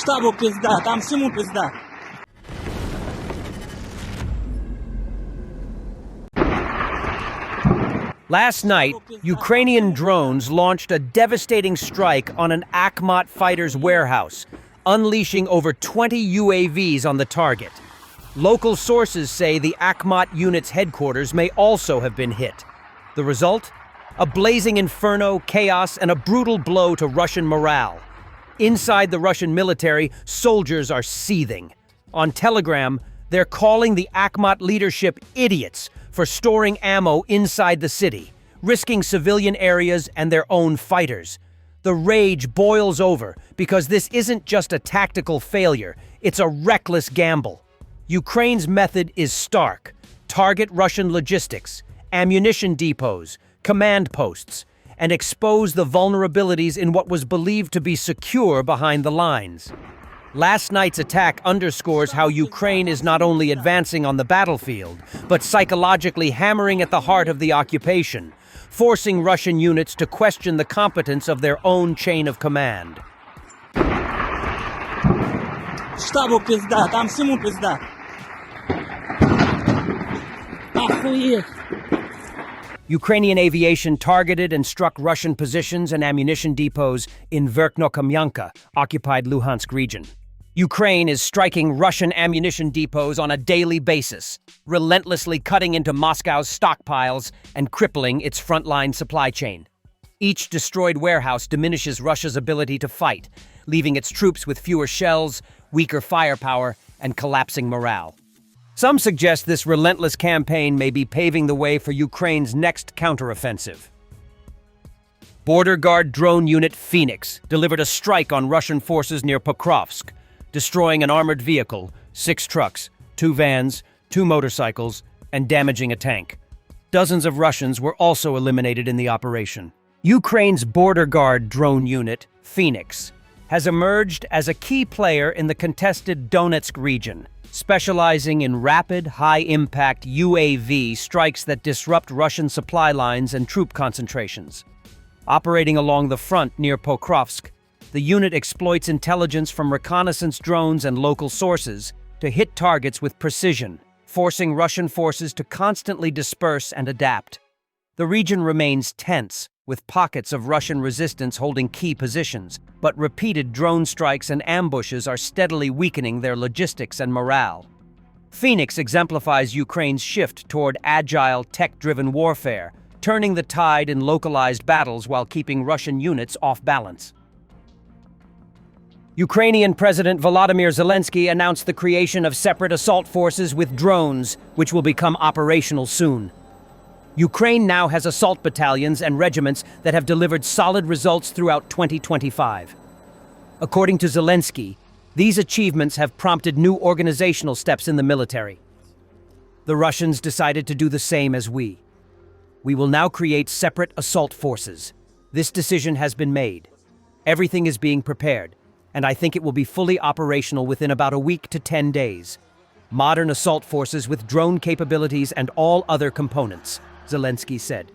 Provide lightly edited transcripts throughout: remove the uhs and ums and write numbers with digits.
Штабу пизда, там всему пизда. Last night, Ukrainian drones launched a devastating strike on an Akhmat fighter's warehouse, unleashing over 20 UAVs on the target. Local sources say the Akhmat unit's headquarters may also have been hit. The result? A blazing inferno, chaos, and a brutal blow to Russian morale. Inside the Russian military, soldiers are seething. On Telegram, they're calling the Akhmat leadership idiots for storing ammo inside the city, risking civilian areas and their own fighters. The rage boils over because this isn't just a tactical failure, it's a reckless gamble. Ukraine's method is stark. Target Russian logistics, ammunition depots, command posts, and expose the vulnerabilities in what was believed to be secure behind the lines. Last night's attack underscores how Ukraine is not only advancing on the battlefield, but psychologically hammering at the heart of the occupation, forcing Russian units to question the competence of their own chain of command. Штабу пизда, там всему пизда. Охуеть. Ukrainian aviation targeted and struck Russian positions and ammunition depots in Verkhnokamianka, occupied Luhansk region. Ukraine is striking Russian ammunition depots on a daily basis, relentlessly cutting into Moscow's stockpiles and crippling its frontline supply chain. Each destroyed warehouse diminishes Russia's ability to fight, leaving its troops with fewer shells, weaker firepower, and collapsing morale. Some suggest this relentless campaign may be paving the way for Ukraine's next counteroffensive. Border Guard drone unit Phoenix delivered a strike on Russian forces near Pokrovsk, destroying an armored vehicle, 6 trucks, 2 vans, 2 motorcycles, and damaging a tank. Dozens of Russians were also eliminated in the operation. Ukraine's Border Guard drone unit, Phoenix, has emerged as a key player in the contested Donetsk region, specializing in rapid, high-impact UAV strikes that disrupt Russian supply lines and troop concentrations. Operating along the front near Pokrovsk, the unit exploits intelligence from reconnaissance drones and local sources to hit targets with precision, forcing Russian forces to constantly disperse and adapt. The region remains tense, with pockets of Russian resistance holding key positions, but repeated drone strikes and ambushes are steadily weakening their logistics and morale. Phoenix exemplifies Ukraine's shift toward agile, tech-driven warfare, turning the tide in localized battles while keeping Russian units off balance. Ukrainian President Volodymyr Zelensky announced the creation of separate assault forces with drones, which will become operational soon. Ukraine now has assault battalions and regiments that have delivered solid results throughout 2025. According to Zelensky, these achievements have prompted new organizational steps in the military. The Russians decided to do the same as we. We will now create separate assault forces. This decision has been made. Everything is being prepared, and I think it will be fully operational within about a week to 10 days. Modern assault forces with drone capabilities and all other components, Zelensky said.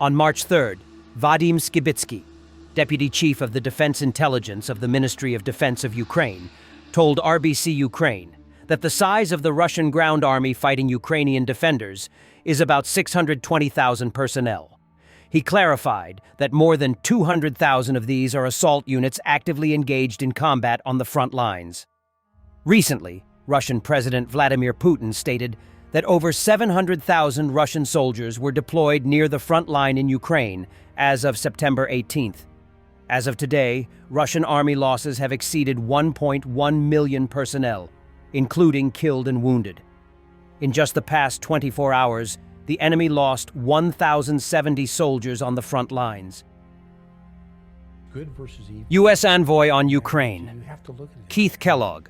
On March 3rd, Vadim Skibitsky, deputy chief of the Defense Intelligence of the Ministry of Defense of Ukraine, told RBC Ukraine that the size of the Russian ground army fighting Ukrainian defenders is about 620,000 personnel. He clarified that more than 200,000 of these are assault units actively engaged in combat on the front lines. Recently, Russian President Vladimir Putin stated that over 700,000 Russian soldiers were deployed near the front line in Ukraine as of September 18th. As of today, Russian army losses have exceeded 1.1 million personnel, including killed and wounded. In just the past 24 hours, the enemy lost 1,070 soldiers on the front lines. Good versus evil. U.S. envoy on Ukraine, You have to look at it. Keith Kellogg.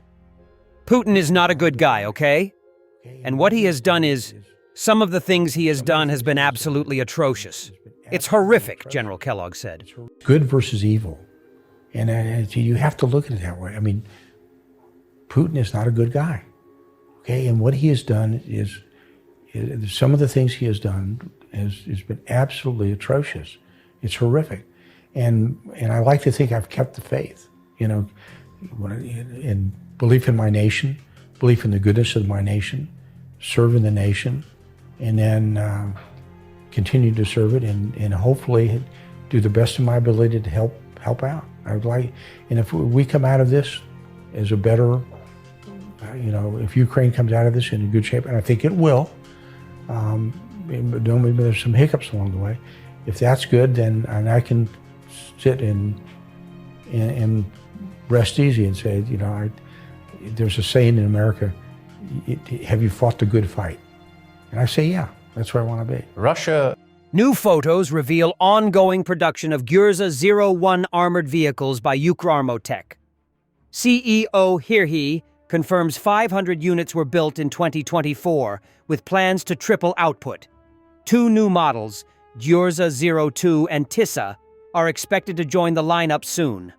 Putin is not a good guy, okay? And what he has done is, some of the things he has done has been absolutely atrocious. It's horrific, General Kellogg said. Good versus evil. And you have to look at it that way. I mean, Putin is not a good guy. Okay, and what he has done is some of the things he has done has been absolutely atrocious. It's horrific. And I like to think I've kept the faith. You know, in belief in my nation, belief in the goodness of my nation, serving the nation, and then continue to serve it and hopefully do the best of my ability to help out. I would like, and if we come out of this as a better, if Ukraine comes out of this in a good shape, and I think it will, maybe there's some hiccups along the way. If that's good, then and I can sit and rest easy and say, there's a saying in America, have you fought the good fight? And I say, yeah, that's where I want to be. Russia. New photos reveal ongoing production of Gurza 01 armored vehicles by Ukrarmotech. CEO Hirhi confirms 500 units were built in 2024, with plans to triple output. 2 new models, Gurza 02 and Tissa, are expected to join the lineup soon.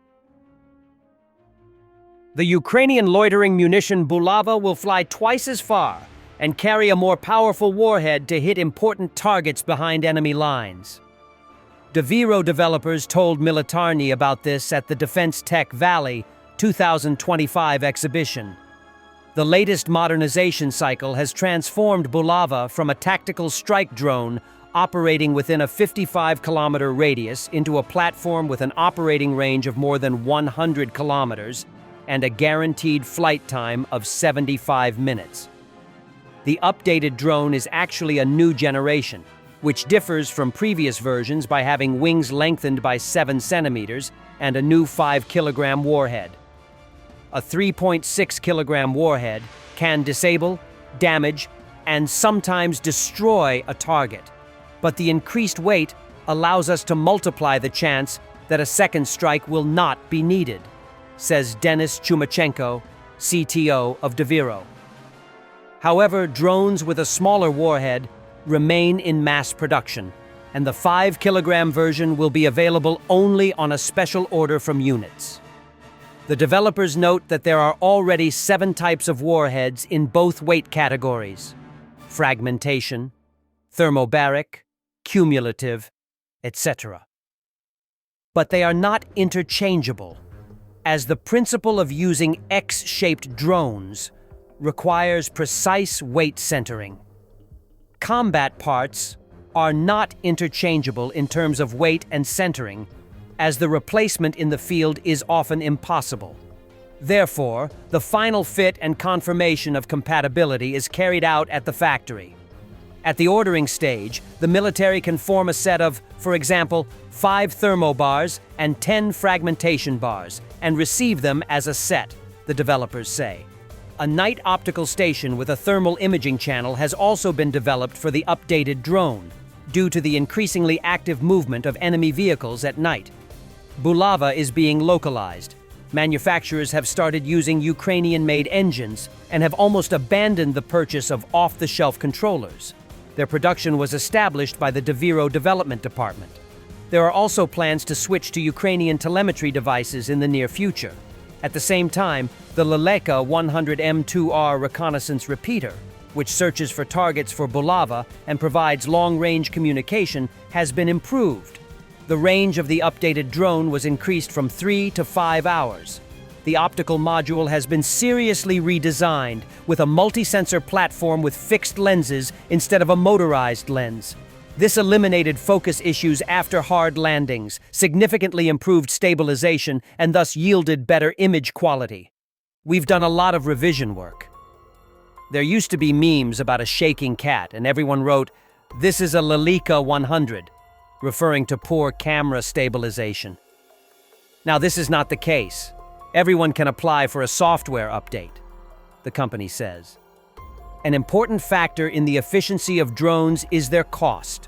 The Ukrainian loitering munition Bulava will fly twice as far and carry a more powerful warhead to hit important targets behind enemy lines. Deviro developers told Militarny about this at the Defense Tech Valley 2025 exhibition. The latest modernization cycle has transformed Bulava from a tactical strike drone operating within a 55-kilometer radius into a platform with an operating range of more than 100 kilometers and a guaranteed flight time of 75 minutes. The updated drone is actually a new generation, which differs from previous versions by having wings lengthened by 7 centimeters and a new 5-kilogram warhead. A 3.6-kilogram warhead can disable, damage, and sometimes destroy a target, but the increased weight allows us to multiply the chance that a second strike will not be needed, says Denis Chumachenko, CTO of Deviro. However, drones with a smaller warhead remain in mass production, and the 5-kilogram version will be available only on a special order from units. The developers note that there are already 7 types of warheads in both weight categories: fragmentation, thermobaric, cumulative, etc. But they are not interchangeable, as the principle of using X-shaped drones requires precise weight centering. Combat parts are not interchangeable in terms of weight and centering, as the replacement in the field is often impossible. Therefore, the final fit and confirmation of compatibility is carried out at the factory. At the ordering stage, the military can form a set of, for example, 5 thermobars and 10 fragmentation bars, and receive them as a set, the developers say. A night optical station with a thermal imaging channel has also been developed for the updated drone, due to the increasingly active movement of enemy vehicles at night. Bulava is being localized. Manufacturers have started using Ukrainian-made engines and have almost abandoned the purchase of off-the-shelf controllers. Their production was established by the Deviro Development Department. There are also plans to switch to Ukrainian telemetry devices in the near future. At the same time, the Leleka 100M2R reconnaissance repeater, which searches for targets for Bulava and provides long-range communication, has been improved. The range of the updated drone was increased from 3 to 5 hours. The optical module has been seriously redesigned with a multi-sensor platform with fixed lenses instead of a motorized lens. This eliminated focus issues after hard landings, significantly improved stabilization, and thus yielded better image quality. We've done a lot of revision work. There used to be memes about a shaking cat, and everyone wrote, "This is a Leleka 100, referring to poor camera stabilization. Now, this is not the case. Everyone can apply for a software update, the company says. An important factor in the efficiency of drones is their cost.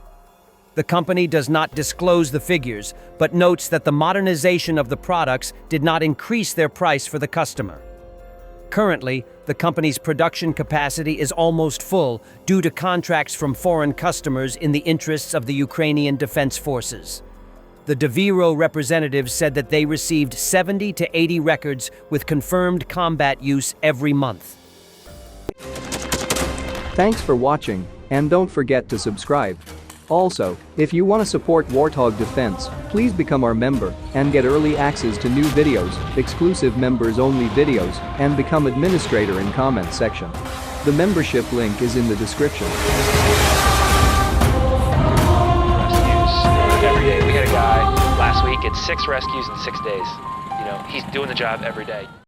The company does not disclose the figures, but notes that the modernization of the products did not increase their price for the customer. Currently, the company's production capacity is almost full due to contracts from foreign customers in the interests of the Ukrainian Defense Forces. The Deviro representatives said that they received 70 to 80 records with confirmed combat use every month. Thanks for watching, and don't forget to subscribe. Also, if you want to support Warthog Defense, please Please become our member and get early access to new videos, exclusive members-only videos, and become administrator in comment section. The membership link is in the description. Rescues every day. We had a guy last week at 6 rescues in 6 days. You know, he's doing the job every day.